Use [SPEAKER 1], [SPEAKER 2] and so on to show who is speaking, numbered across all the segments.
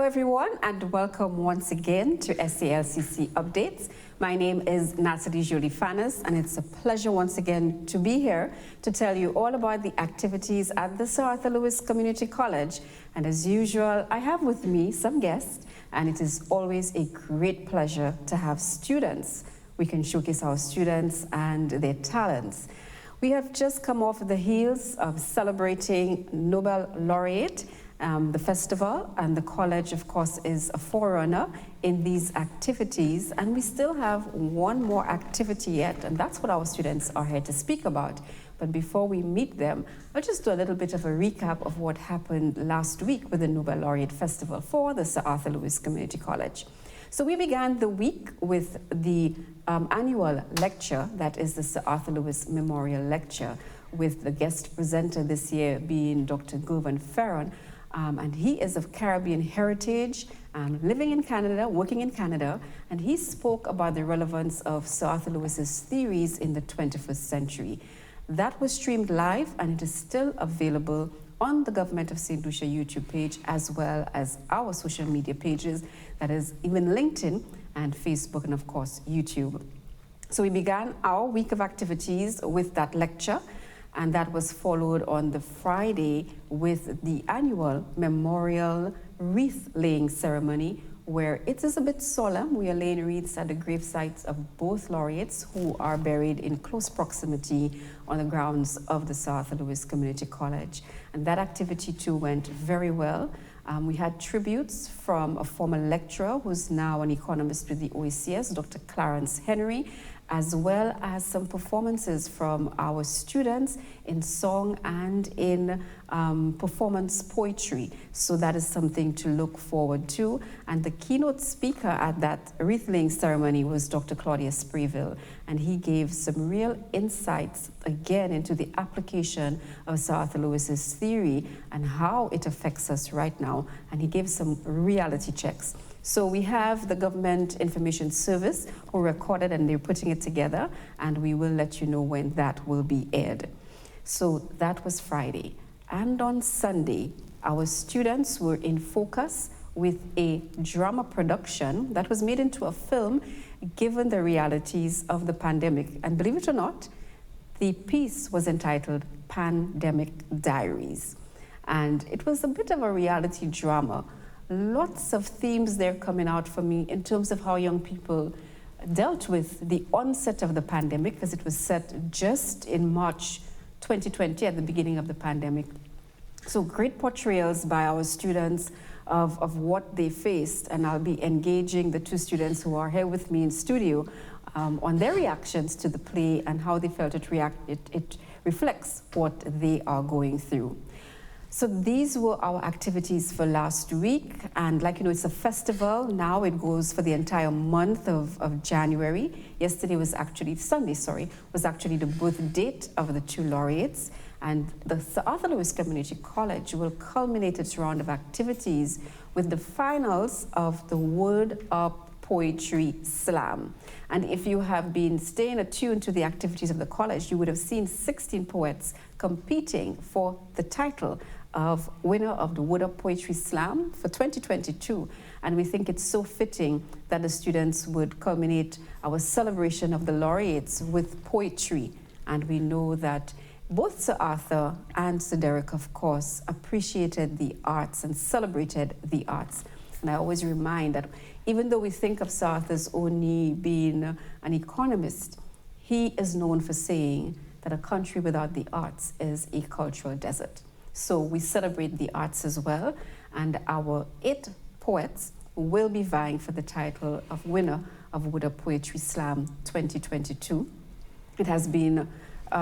[SPEAKER 1] everyone, and welcome once again to SALCC Updates. My name is Natalie Jolie Fanas, and it's a pleasure once again to be here to tell you all about the activities at the Sir Arthur Lewis Community College. And as usual, I have with me some guests, and it is always a great pleasure to have students. We can showcase our students and their talents. We have just come off the heels of celebrating Nobel Laureate, the festival, and the college, of course, is a forerunner in these activities. And we still have one more activity yet, and that's what our students are here to speak about. But before we meet them, I'll just do a little bit of a recap of what happened last week with the Nobel Laureate Festival for the Sir Arthur Lewis Community College. So we began the week with the annual lecture, that is the Sir Arthur Lewis Memorial Lecture, with the guest presenter this year being Dr. Govan Ferron. And he is of Caribbean heritage, living in Canada, working in Canada, and he spoke about the relevance of Sir Arthur Lewis's theories in the 21st century. That was streamed live, and it is still available on the Government of St. Lucia YouTube page, as well as our social media pages, that is even LinkedIn and Facebook, and of course, YouTube. So we began our week of activities with that lecture, and that was followed on the Friday with the annual memorial wreath-laying ceremony, where it is a bit solemn. We are laying wreaths at the grave sites of both laureates who are buried in close proximity on the grounds of the Sir Arthur Lewis Community College. And that activity too went very well. We had tributes from a former lecturer who's now an economist with the OECS, Dr. Clarence Henry, as well as some performances from our students in song and in performance poetry. So that is something to look forward to. And the keynote speaker at that wreath-laying ceremony was Dr. Claudius Sprayville, and he gave some real insights again into the application of Sir Arthur Lewis's theory and how it affects us right now. And he gave some reality checks. So we have the Government Information Service who recorded, and they're putting it together, and we will let you know when that will be aired. So that was Friday. And on Sunday, our students were in focus with a drama production that was made into a film given the realities of the pandemic. And believe it or not, the piece was entitled Pandemic Diaries. And it was a bit of a reality drama. Lots of themes there coming out for me in terms of how young people dealt with the onset of the pandemic, because it was set just in March 2020 at the beginning of the pandemic. So great portrayals by our students of what they faced, and I'll be engaging the two students who are here with me in studio on their reactions to the play and how they felt it reflects what they are going through. So these were our activities for last week, and like you know, it's a festival. Now it goes for the entire month of January. Yesterday was actually, Sunday, sorry, was actually the birth date of the two laureates, and the Sir Arthur Lewis Community College will culminate its round of activities with the finals of the Word Up Poetry Slam. And if you have been staying attuned to the activities of the college, you would have seen 16 poets competing for the title of winner of the Word Up Poetry Slam for 2022. And we think it's so fitting that the students would culminate our celebration of the laureates with poetry. And we know that both Sir Arthur and Sir Derek, of course, appreciated the arts and celebrated the arts. And I always remind that even though we think of Sir Arthur's only being an economist, he is known for saying that a country without the arts is a cultural desert. So we celebrate the arts as well, and our 8 poets will be vying for the title of winner of Word Up Poetry Slam 2022. It has been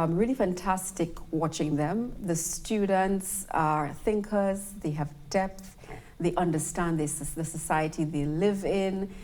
[SPEAKER 1] really fantastic watching them. The students are thinkers, they have depth, they understand the society they live in,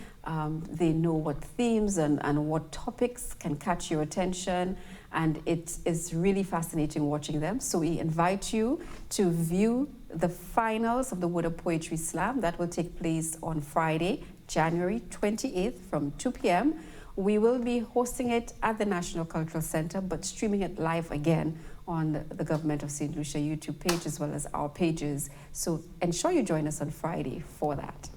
[SPEAKER 1] they know what themes and what topics can catch your attention, and it is really fascinating watching them. So we invite you to view the finals of the Word Up Poetry Slam that will take place on Friday, January 28th from 2 p.m. We will be hosting it at the National Cultural Center, but streaming it live again on the Government of St. Lucia YouTube page as well as our pages. So ensure you join us on Friday for that.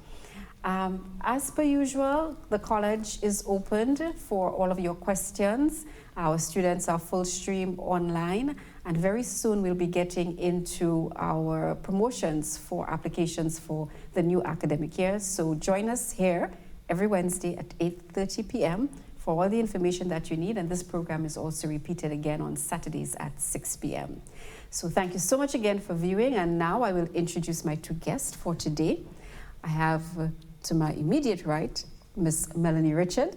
[SPEAKER 1] As per usual, the college is opened for all of your questions. Our students are full stream online, and very soon we'll be getting into our promotions for applications for the new academic year. So join us here every Wednesday at 8:30 p.m. for all the information that you need, and this program is also repeated again on Saturdays at 6 p.m. So thank you so much again for viewing, and now I will introduce my two guests for today. I have to my immediate right, Miss Melanie Richard,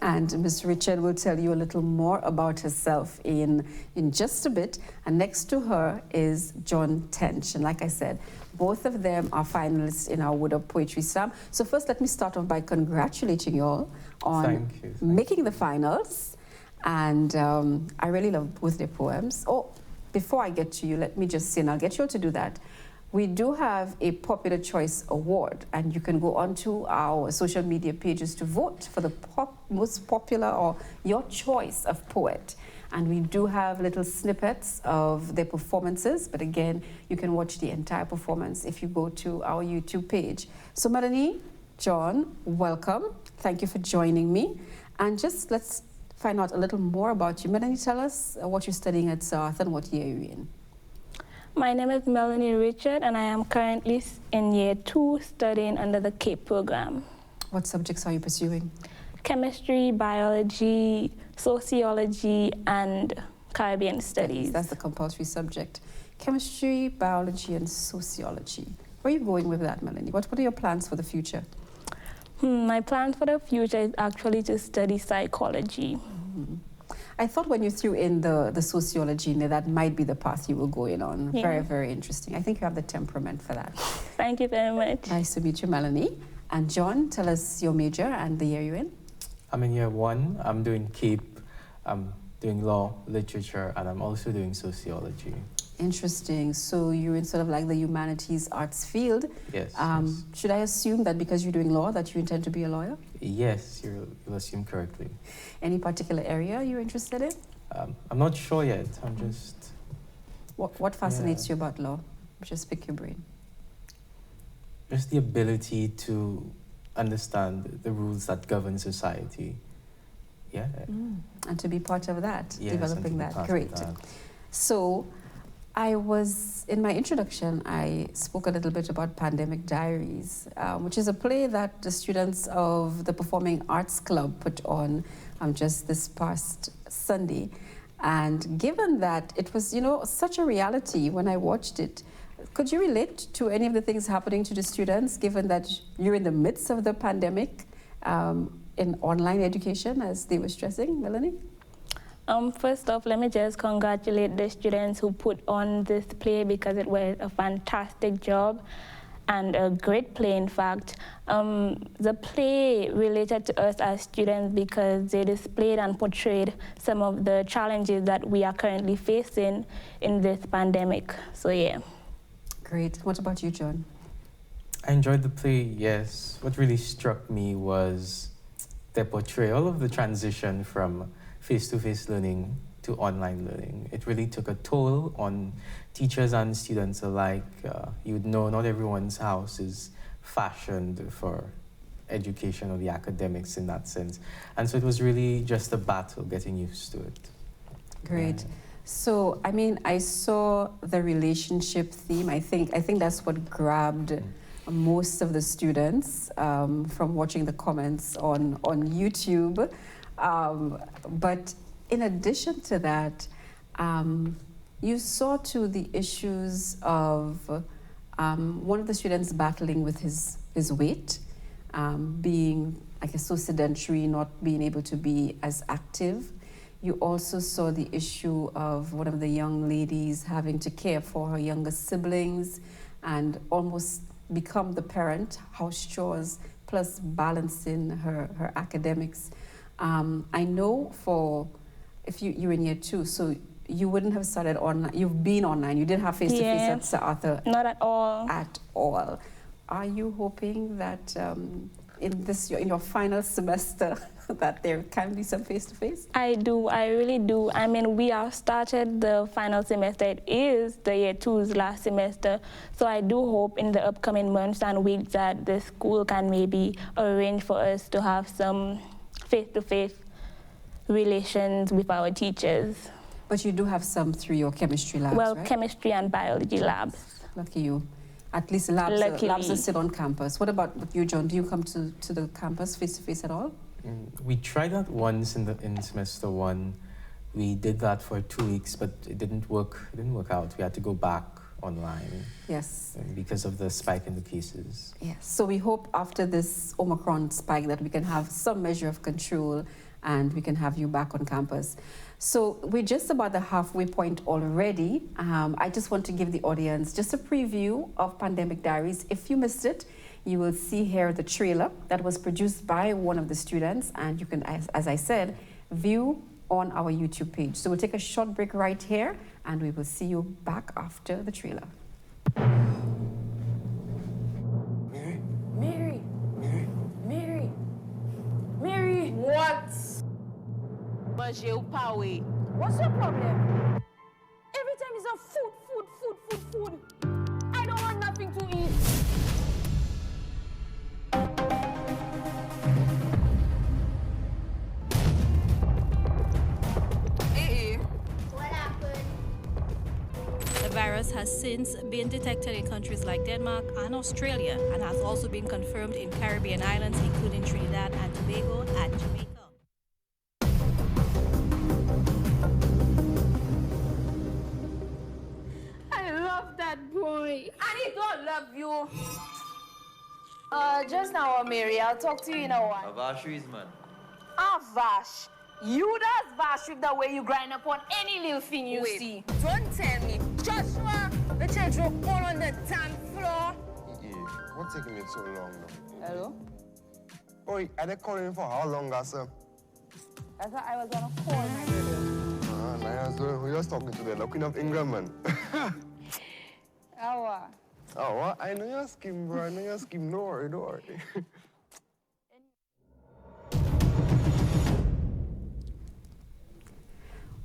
[SPEAKER 1] and Miss Richard will tell you a little more about herself in just a bit. And next to her is John Tench, and like I said, both of them are finalists in our Wood Up Poetry Slam. So first, let me start off by congratulating you all on making the finals. And I really love both their poems. Oh, before I get to you, let me just say, and I'll get you all to do that, we do have a Popular Choice Award, and you can go onto our social media pages to vote for the most popular or your choice of poet. And we do have little snippets of their performances, but again, you can watch the entire performance if you go to our YouTube page. So Melanie, John, welcome. Thank you for joining me. And just let's find out a little more about you. Melanie, tell us what you're studying at SALCC and what year you're in.
[SPEAKER 2] My name is Melanie Richard, and I am currently in year 2 studying under the CAPE program.
[SPEAKER 1] What subjects are you pursuing?
[SPEAKER 2] Chemistry, biology, sociology, and Caribbean studies.
[SPEAKER 1] That's the compulsory subject. Chemistry, biology, and sociology. Where are you going with that, Melanie? What are your plans for the future?
[SPEAKER 2] My plans for the future is actually to study psychology.
[SPEAKER 1] Mm-hmm. I thought when you threw in the sociology in there, that might be the path you will go in on. Yeah. Very, very interesting. I think you have the temperament for that.
[SPEAKER 2] Thank you very much.
[SPEAKER 1] Nice to meet you, Melanie. And John, tell us your major and the year you're in.
[SPEAKER 3] I'm in year 1. I'm doing CAPE. I'm doing law, literature, and I'm also doing sociology.
[SPEAKER 1] Interesting. So you're in sort of like the humanities arts field.
[SPEAKER 3] Yes,
[SPEAKER 1] yes. Should I assume that because you're doing law that you intend to be a lawyer?
[SPEAKER 3] Yes, you'll assume correctly.
[SPEAKER 1] Any particular area you're interested in?
[SPEAKER 3] I'm not sure yet. I'm just...
[SPEAKER 1] What fascinates you about law? Just pick your brain.
[SPEAKER 3] Just the ability to understand the rules that govern society. Yeah.
[SPEAKER 1] And to be part of that,
[SPEAKER 3] yes,
[SPEAKER 1] developing that. Great. So I was, in my introduction, I spoke a little bit about Pandemic Diaries, which is a play that the students of the Performing Arts Club put on just this past Sunday. And given that it was, such a reality when I watched it, could you relate to any of the things happening to the students, given that you're in the midst of the pandemic in online education, as they were stressing, Melanie?
[SPEAKER 2] First off, let me just congratulate the students who put on this play, because it was a fantastic job and a great play, in fact. The play related to us as students because they displayed and portrayed some of the challenges that we are currently facing in this pandemic. So, yeah.
[SPEAKER 1] Great. What about you, John?
[SPEAKER 3] I enjoyed the play, yes. What really struck me was the portrayal of the transition from face-to-face learning to online learning. It really took a toll on teachers and students alike. You would know not everyone's house is fashioned for education or the academics in that sense. And so it was really just a battle getting used to it.
[SPEAKER 1] Great. So, I mean, I saw the relationship theme. I think that's what grabbed most of the students from watching the comments on YouTube. But in addition to that, you saw to the issues of one of the students battling with his weight, being, I guess, so sedentary, not being able to be as active. You also saw the issue of one of the young ladies having to care for her younger siblings and almost become the parent, house chores, plus balancing her academics. I know if you're in year 2, so you wouldn't have started online. You've been online. You didn't have face-to-face at Sir Arthur.
[SPEAKER 2] Not at all.
[SPEAKER 1] At all. Are you hoping that in your final semester that there can be some face-to-face?
[SPEAKER 2] I do, I really do. I mean, we have started the final semester. It is the year two's last semester. So I do hope in the upcoming months and weeks that the school can maybe arrange for us to have some face-to-face relations with our teachers.
[SPEAKER 1] But you do have some through your chemistry labs,
[SPEAKER 2] Well,
[SPEAKER 1] right?
[SPEAKER 2] chemistry and biology labs.
[SPEAKER 1] Lucky you. At least labs are still on campus. What about you, John? Do you come to the campus face-to-face at all?
[SPEAKER 3] We tried that once in semester one. We did that for 2 weeks, but it didn't work. It didn't work out. We had to go back online.
[SPEAKER 1] Yes.
[SPEAKER 3] Because of the spike in the cases.
[SPEAKER 1] Yes. So we hope after this Omicron spike that we can have some measure of control and we can have you back on campus. So we're just about the halfway point already. I just want to give the audience just a preview of Pandemic Diaries. If you missed it, you will see here the trailer that was produced by one of the students, and you can, as I said, view on our YouTube page. So we'll take a short break right here, and we will see you back after the trailer.
[SPEAKER 4] Mary?
[SPEAKER 5] Mary,
[SPEAKER 4] Mary?
[SPEAKER 5] Mary, Mary.
[SPEAKER 6] What? Manger ou pa we?
[SPEAKER 5] What's your problem? Every time it's a food. I don't want nothing to eat.
[SPEAKER 7] What happened?
[SPEAKER 8] The virus has since been detected in countries like Denmark and Australia and has also been confirmed in Caribbean islands, including Trinidad and Tobago and Jamaica.
[SPEAKER 5] I love that boy.
[SPEAKER 6] And he don't love you.
[SPEAKER 5] Just now, Mary. I'll talk to you in a while.
[SPEAKER 9] Avash man.
[SPEAKER 6] Vash. You does Vash with the way you grind up on any little thing you see.
[SPEAKER 5] Don't tell me. Joshua, the children all on the damn floor.
[SPEAKER 4] What's taking me so long now?
[SPEAKER 6] Hello?
[SPEAKER 4] Oi, are they calling for how long, sir?
[SPEAKER 6] I thought I was gonna call my brother.
[SPEAKER 4] Nice. Who just talking to the Queen of England, man?
[SPEAKER 6] Awa.
[SPEAKER 4] Oh, what? I know your scheme, bro. I know your scheme. Don't worry.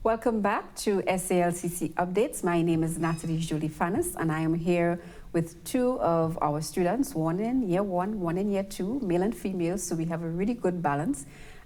[SPEAKER 1] Welcome back to SALCC Updates. My name is Natalie Julie Fanis, and I am here with two of our students, one in year one, one in year two, male and female, so we have a really good balance.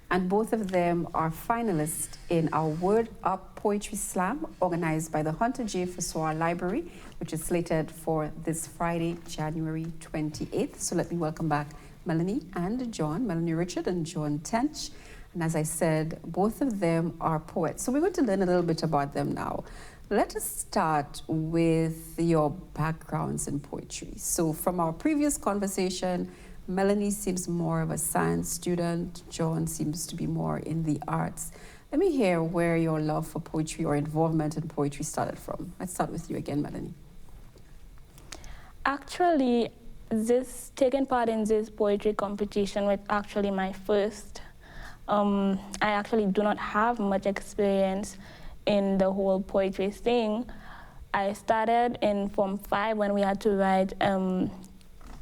[SPEAKER 1] And both of them are finalists in our Word Up Poetry Slam, organized by the Hunter J. Fassoir Library, which is slated for this Friday, January 28th. So let me welcome back Melanie and John, Melanie Richard and John Tench. And as I said, both of them are poets. So we're going to learn a little bit about them now. Let us start with your backgrounds in poetry. So from our previous conversation, Melanie seems more of a science student. John seems to be more in the arts. Let me hear where your love for poetry or involvement in poetry started from. Let's start with you again, Melanie.
[SPEAKER 2] Actually, taking part in this poetry competition was actually my first. I actually do not have much experience in the whole poetry thing. I started in Form 5 when we had to write,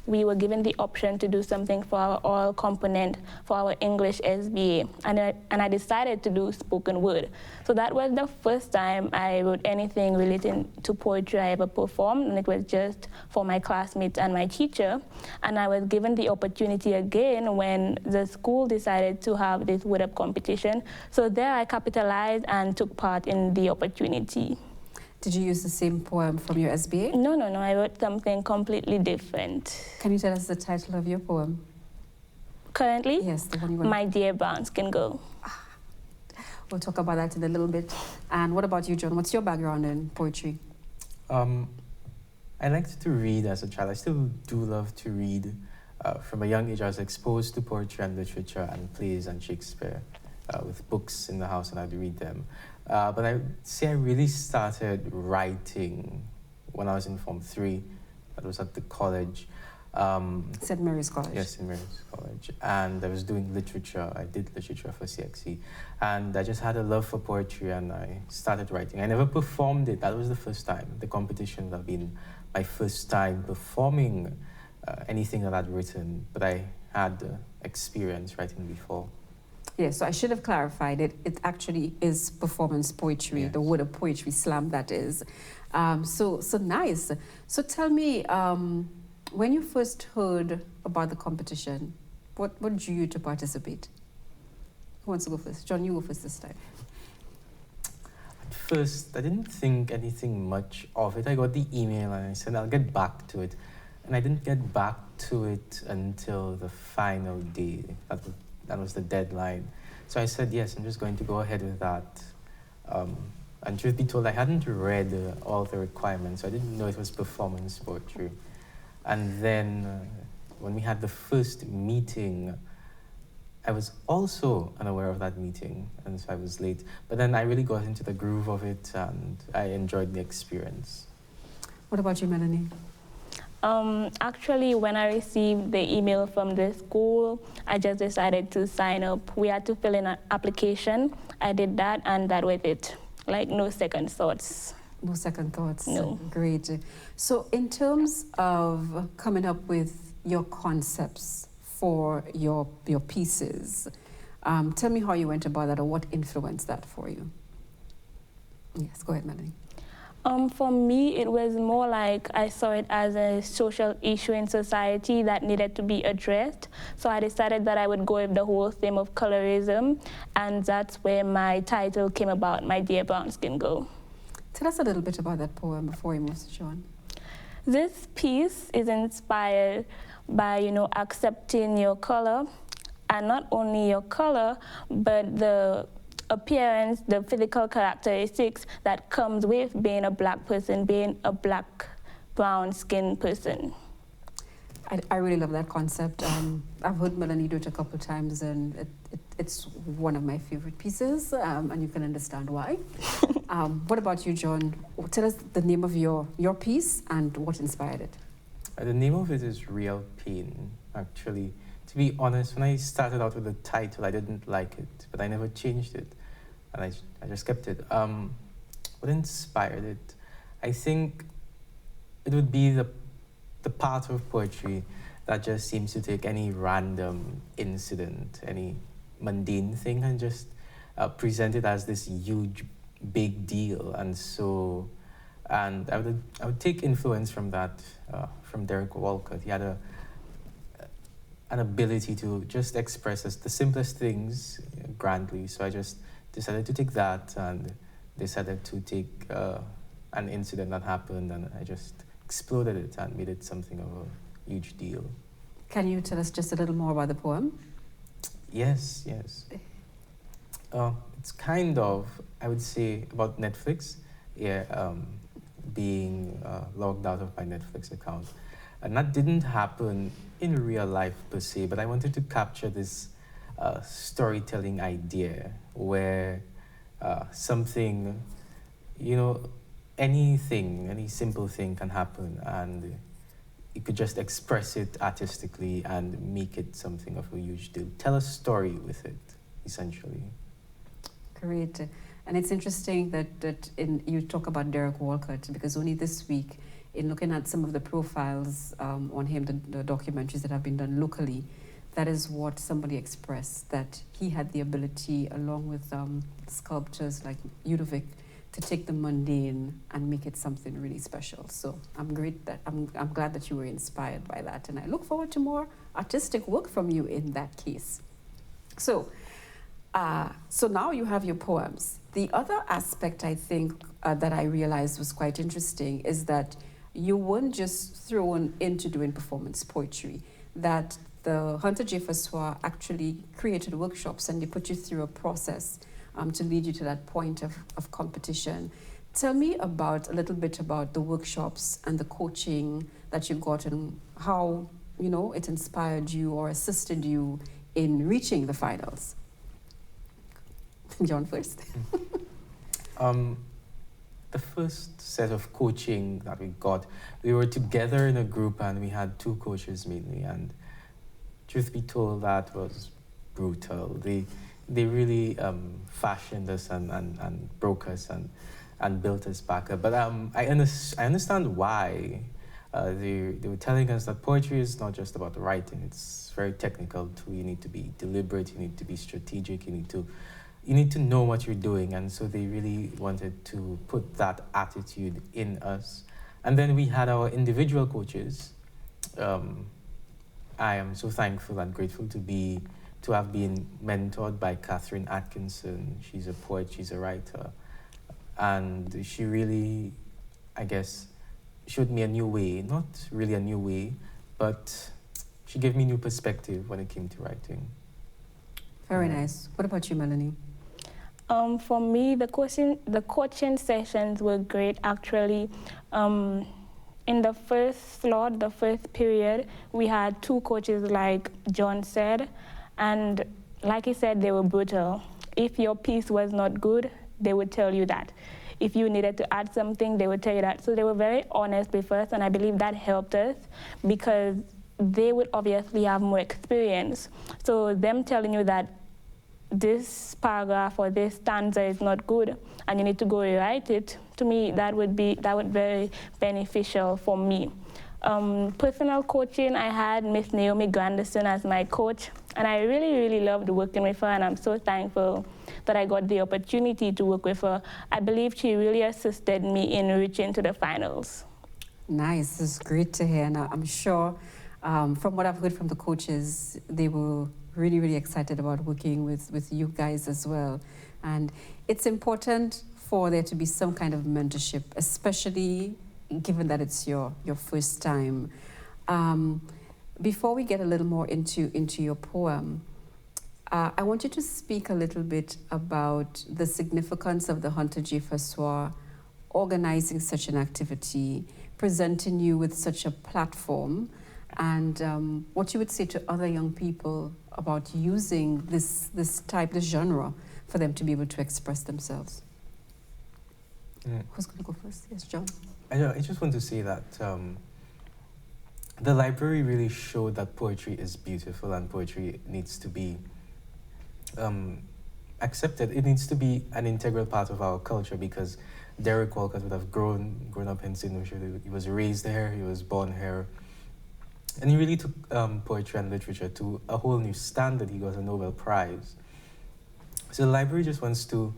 [SPEAKER 2] we were given the option to do something for our oral component for our English SBA, and I decided to do spoken word. So that was the first time I wrote anything relating to poetry I ever performed, and it was just for my classmates and my teacher. And I was given the opportunity again when the school decided to have this Word Up competition. So there I capitalized and took part in the opportunity.
[SPEAKER 1] Did you use the same poem from your SBA?
[SPEAKER 2] No, I wrote something completely different.
[SPEAKER 1] Can you tell us the title of your poem?
[SPEAKER 2] Currently?
[SPEAKER 1] Yes, the one you want.
[SPEAKER 2] My Dear Brown Skin Girl.
[SPEAKER 1] We'll talk about that in a little bit. And what about you, John? What's your background in poetry?
[SPEAKER 3] I liked to read as a child. I still do love to read. From a young age, I was exposed to poetry and literature and plays and Shakespeare with books in the house, and I'd read them. But I would say I really started writing when I was in Form 3. That was at the college.
[SPEAKER 1] St. Mary's College.
[SPEAKER 3] Yes, St. Mary's College. And I was doing literature. I did literature for CXC. And I just had a love for poetry, and I started writing. I never performed it. That was the first time. The competition would have been my first time performing anything that I'd written, but I had experience writing before.
[SPEAKER 1] Yes, so I should have clarified it. It actually is performance poetry,
[SPEAKER 3] Yes.
[SPEAKER 1] the word of poetry slam that is. So nice. So tell me, when you first heard about the competition, what drew you to participate? Who wants to go first? John, you go first this time.
[SPEAKER 3] At first, I didn't think anything much of it. I got the email and I said, I'll get back to it. And I didn't get back to it until the final day. That was the deadline. So I said, yes, I'm just going to go ahead with that. And truth be told, I hadn't read all the requirements. So I didn't know it was performance poetry. And then when we had the first meeting, I was also unaware of that meeting, and so I was late. But then I really got into the groove of it, and I enjoyed the experience.
[SPEAKER 1] What about you, Melanie?
[SPEAKER 2] Actually, when I received the email from the school, I just decided to sign up. We had to fill in an application. I did that, and that was it. Like, no second thoughts.
[SPEAKER 1] No second thoughts.
[SPEAKER 2] No.
[SPEAKER 1] Great. So in terms of coming up with your concepts for your pieces, tell me how you went about that or what influenced that for you. Yes, go ahead, Melanie.
[SPEAKER 2] For me, it was more like I saw it as a social issue in society that needed to be addressed. So I decided that I would go with the whole theme of colorism, and that's where my title came about, My Dear Brown Skin Girl.
[SPEAKER 1] Tell us a little bit about that poem before we move to John.
[SPEAKER 2] This piece is inspired by, accepting your color, and not only your color, but the appearance, the physical characteristics that comes with being a black person, being a black, brown-skinned person.
[SPEAKER 1] I really love that concept. I've heard Melanie do it a couple of times, and it's one of my favorite pieces, and you can understand why. What about you, John? Tell us the name of your piece and what inspired it.
[SPEAKER 3] The name of it is Real Pain, actually. To be honest, when I started out with the title, I didn't like it, but I never changed it, and I just kept it. What inspired it? I think it would be the part of poetry that just seems to take any random incident, any mundane thing, and just present it as this huge, big deal. And I would take influence from that, from Derek Walcott. He had an ability to just express the simplest things grandly. So I just decided to take that and decided to take an incident that happened, and I just exploded it and made it something of a huge deal.
[SPEAKER 1] Can you tell us just a little more about the poem?
[SPEAKER 3] Yes. It's kind of, I would say, about Netflix. Yeah, being logged out of my Netflix account. And that didn't happen in real life per se, but I wanted to capture this storytelling idea where something, anything, any simple thing can happen, and you could just express it artistically and make it something of a huge deal. Tell a story with it, essentially.
[SPEAKER 1] Great. And it's interesting that you talk about Derek Walcott, because only this week, in looking at some of the profiles on him, the documentaries that have been done locally, that is what somebody expressed, that he had the ability, along with sculptors like Udovic, to take the mundane and make it something really special. So I'm glad that you were inspired by that, and I look forward to more artistic work from you in that case. So now you have your poems. The other aspect I think that I realized was quite interesting is that you weren't just thrown into doing performance poetry, that the Hunter J. Fassois actually created workshops and they put you through a process to lead you to that point of competition. Tell me a little bit about the workshops and the coaching that you got and how, it inspired you or assisted you in reaching the finals. John first.
[SPEAKER 3] The first set of coaching that we got, we were together in a group and we had two coaches mainly, and truth be told, that was brutal. They really fashioned us and broke us and built us back up. But I understand why. They were telling us that poetry is not just about writing, it's very technical too. You need to be deliberate, you need to be strategic, you need to know what you're doing. And so they really wanted to put that attitude in us. And then we had our individual coaches. I am so thankful and grateful to have been mentored by Catherine Atkinson. She's a poet, she's a writer. And she really, I guess, showed me a new way, not really a new way, but she gave me new perspective when it came to writing.
[SPEAKER 1] Very nice. What about you, Melanie?
[SPEAKER 2] For me, the coaching sessions were great, actually. In the first slot, the first period, we had 2 coaches, like John said, and like he said, they were brutal. If your piece was not good, they would tell you that. If you needed to add something, they would tell you that. So they were very honest with us, and I believe that helped us because they would obviously have more experience. So them telling you that this paragraph or this stanza is not good and you need to go rewrite it, to me, that would be very beneficial for me. Personal coaching, I had Miss Naomi Granderson as my coach, and I really, really loved working with her, and I'm so thankful that I got the opportunity to work with her. I believe she really assisted me in reaching to the finals.
[SPEAKER 1] Nice. It's great to hear. And I'm sure from what I've heard from the coaches, they were really, really excited about working with you guys as well. And it's important for there to be some kind of mentorship, especially given that it's your first time. Before we get a little more into your poem, I want you to speak a little bit about the significance of the Hunter J. Fassoir organizing such an activity, presenting you with such a platform, and what you would say to other young people about using this genre for them to be able to express themselves. Who's going to go first? Yes, John.
[SPEAKER 3] I just want to say that the library really showed that poetry is beautiful and poetry needs to be accepted. It needs to be an integral part of our culture because Derek Walcott would have grown up in St. Lucia. He was raised here, he was born here. And he really took poetry and literature to a whole new standard. He got a Nobel Prize. So the library just wants to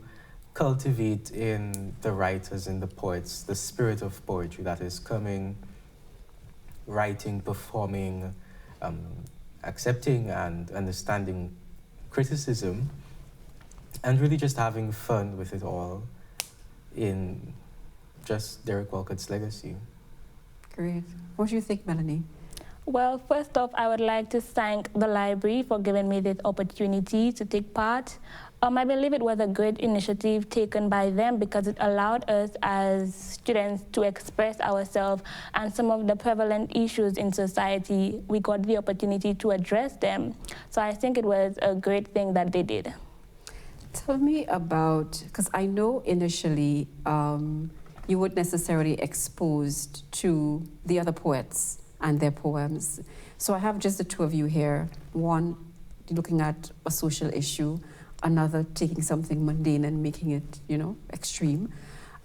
[SPEAKER 3] cultivate in the writers and the poets the spirit of poetry that is coming, writing, performing, accepting and understanding criticism, and really just having fun with it all in just Derek Walcott's legacy.
[SPEAKER 1] Great. What do you think, Melanie?
[SPEAKER 2] Well, first off, I would like to thank the library for giving me this opportunity to take part. I believe it was a great initiative taken by them because it allowed us as students to express ourselves and some of the prevalent issues in society. We got the opportunity to address them. So I think it was a great thing that they did.
[SPEAKER 1] Tell me about, because I know initially you weren't necessarily exposed to the other poets and their poems. So I have just the 2 of you here. One, looking at a social issue, another taking something mundane and making it, extreme.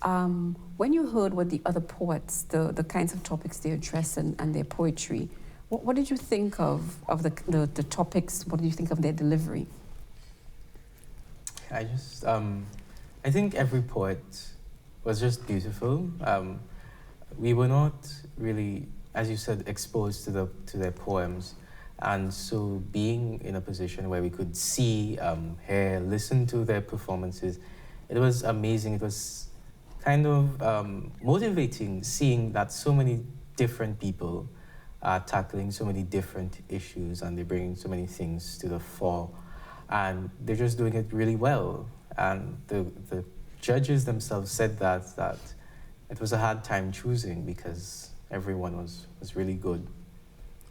[SPEAKER 1] When you heard what the other poets, the kinds of topics they address and their poetry, what did you think of the topics? What did you think of their delivery?
[SPEAKER 3] I think every poet was just beautiful. We were not really, as you said, exposed to their poems. And so being in a position where we could see, hear, listen to their performances, it was amazing. It was kind of motivating seeing that so many different people are tackling so many different issues and they're bringing so many things to the fore. And they're just doing it really well. And the judges themselves said that it was a hard time choosing because everyone was really good.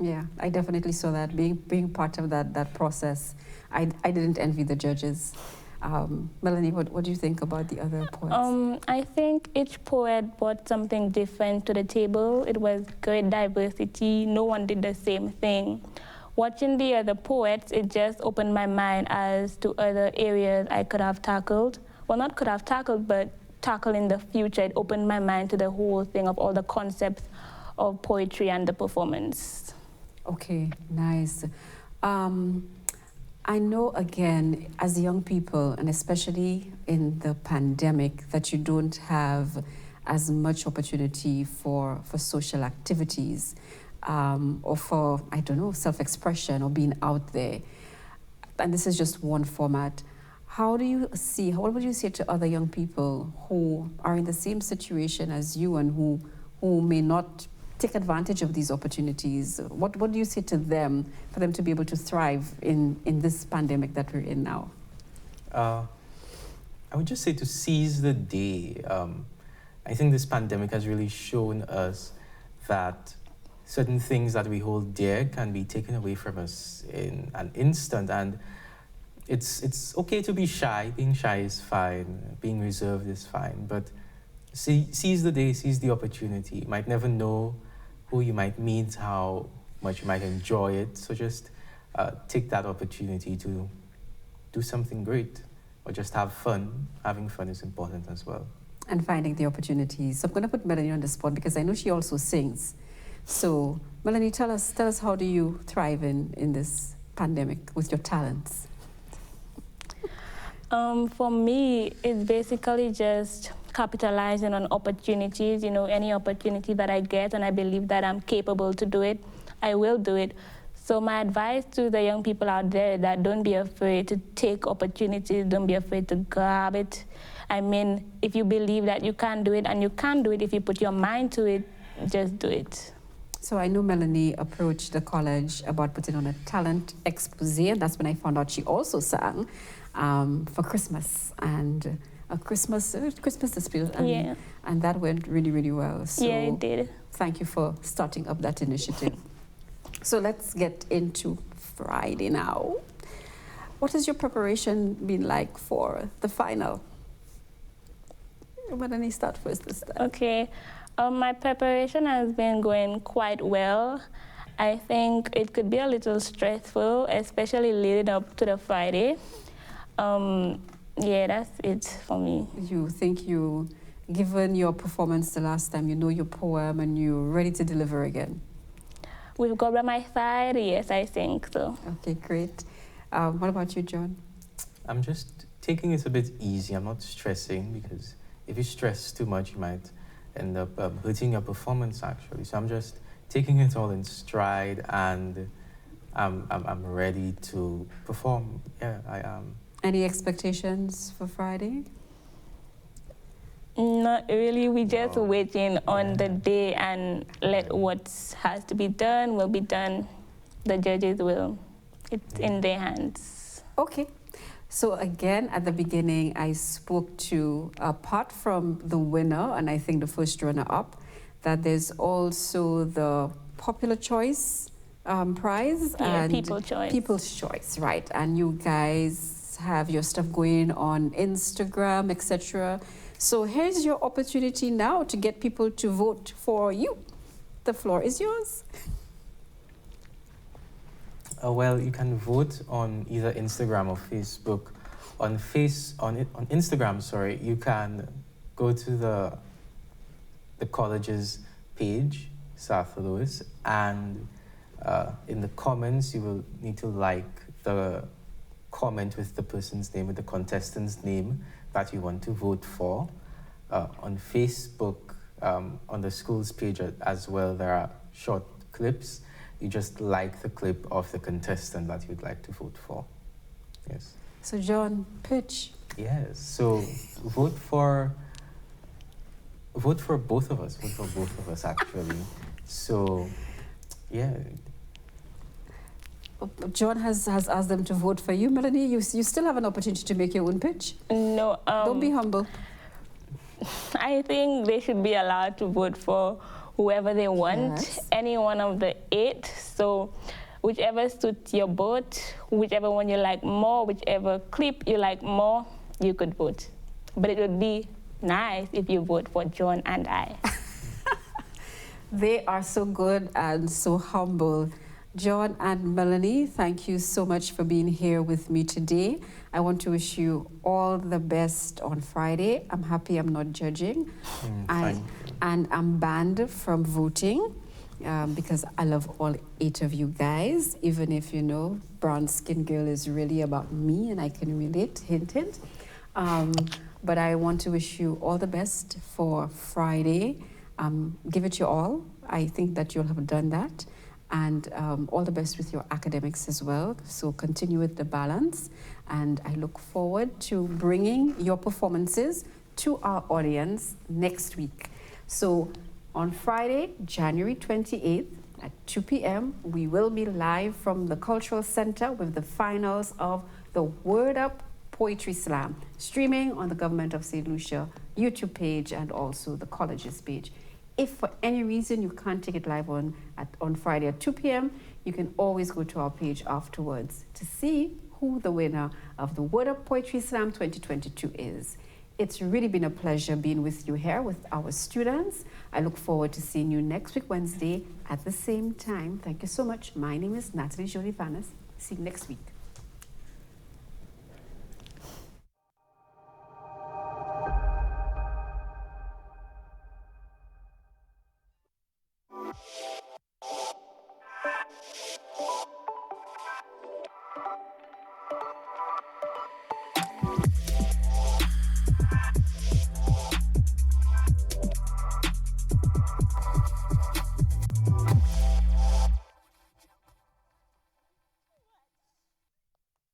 [SPEAKER 1] Yeah, I definitely saw that. Being part of that process, I didn't envy the judges. Melanie, what do you think about the other poets?
[SPEAKER 2] I think each poet brought something different to the table. It was great diversity. No one did the same thing. Watching the other poets, it just opened my mind as to other areas I could have tackled. Well, not could have tackled, but tackle in the future. It opened my mind to the whole thing of all the concepts of poetry and the performance.
[SPEAKER 1] Okay, nice. I know, again, as young people, and especially in the pandemic, that you don't have as much opportunity for social activities or for, I don't know, self-expression or being out there. And this is just one format. What would you say to other young people who are in the same situation as you and who may not take advantage of these opportunities? What do you say to them for them to be able to thrive in this pandemic that we're in now?
[SPEAKER 3] I would just say to seize the day. I think this pandemic has really shown us that certain things that we hold dear can be taken away from us in an instant. And it's okay to be shy. Being shy is fine. Being reserved is fine. But seize the day, seize the opportunity. You might never know who you might meet, how much you might enjoy it. So just take that opportunity to do something great or just have fun. Having fun is important as well.
[SPEAKER 1] And finding the opportunities. So I'm going to put Melanie on the spot because I know she also sings. So Melanie, tell us how do you thrive in this pandemic with your talents?
[SPEAKER 2] For me, it's basically just capitalizing on opportunities. You know, any opportunity that I get and I believe that I'm capable to do it, I will do it. So my advice to the young people out there that don't be afraid to take opportunities, don't be afraid to grab it. I mean, if you believe that you can do it, and you can do it if you put your mind to it, just do it.
[SPEAKER 1] So I know Melanie approached the college about putting on a talent expose, and that's when I found out she also sang for Christmas and a Christmas dispute, and that went really, really well. So
[SPEAKER 2] yeah, it did.
[SPEAKER 1] Thank you for starting up that initiative. So let's get into Friday now. What has your preparation been like for the final? Melanie, start first this time.
[SPEAKER 2] Okay. My preparation has been going quite well. I think it could be a little stressful, especially leading up to the Friday. Yeah, that's it for me.
[SPEAKER 1] You think given your performance the last time, you know your poem and you're ready to deliver again?
[SPEAKER 2] With God by my side, yes, I think so.
[SPEAKER 1] Okay, great. What about you, John?
[SPEAKER 3] I'm just taking it a bit easy. I'm not stressing because if you stress too much, you might end up hurting your performance, actually. So I'm just taking it all in stride, and I'm ready to perform. Yeah, I am.
[SPEAKER 1] Any expectations for Friday?
[SPEAKER 2] Not really. We just waiting on the day and let what has to be done will be done. The judges will. It's in their hands.
[SPEAKER 1] Okay. So again, at the beginning, I spoke to, apart from the winner, and I think the first runner-up, that there's also the popular choice prize.
[SPEAKER 2] Yeah,
[SPEAKER 1] and
[SPEAKER 2] People's Choice.
[SPEAKER 1] People's Choice, right. And you guys have your stuff going on Instagram, etc. So here's your opportunity now to get people to vote for you. The floor is yours.
[SPEAKER 3] Well, you can vote on either Instagram or Facebook. On Instagram, sorry, you can go to the college's page, South Louis, and in the comments, you will need to like the comment with the person's name, with the contestant's name that you want to vote for. On Facebook, on the school's page as well, there are short clips. You just like the clip of the contestant that you'd like to vote for. Yes.
[SPEAKER 1] So John, pitch.
[SPEAKER 3] Yes. So vote for both of us. Vote for both of us, actually. So, yeah.
[SPEAKER 1] John has asked them to vote for you. Melanie, you still have an opportunity to make your own pitch.
[SPEAKER 2] No.
[SPEAKER 1] Don't be humble.
[SPEAKER 2] I think they should be allowed to vote for whoever they want,
[SPEAKER 1] yes.
[SPEAKER 2] Any one of the 8. So whichever suits your boat, whichever one you like more, whichever clip you like more, you could vote. But it would be nice if you vote for John and I.
[SPEAKER 1] They are so good and so humble. John and Melanie, thank you so much for being here with me today. I want to wish you all the best on Friday. I'm happy I'm not judging. And I'm banned from voting. because I love all 8 of you guys, even if, you know, Brown Skin Girl is really about me and I can relate, hint, hint. But I want to wish you all the best for Friday. Give it your all. I think that you'll have done that. And all the best with your academics as well. So continue with the balance. And I look forward to bringing your performances to our audience next week. So on Friday, January 28th at 2 p.m., we will be live from the Cultural Center with the finals of the Word Up Poetry Slam, streaming on the Government of St. Lucia YouTube page and also the college's page. If for any reason you can't take it live on Friday at 2 p.m., you can always go to our page afterwards to see who the winner of the Word Up Poetry Slam 2022 is. It's really been a pleasure being with you here with our students. I look forward to seeing you next week, Wednesday, at the same time. Thank you so much. My name is Natalie Jolie-Vanas. See you next week.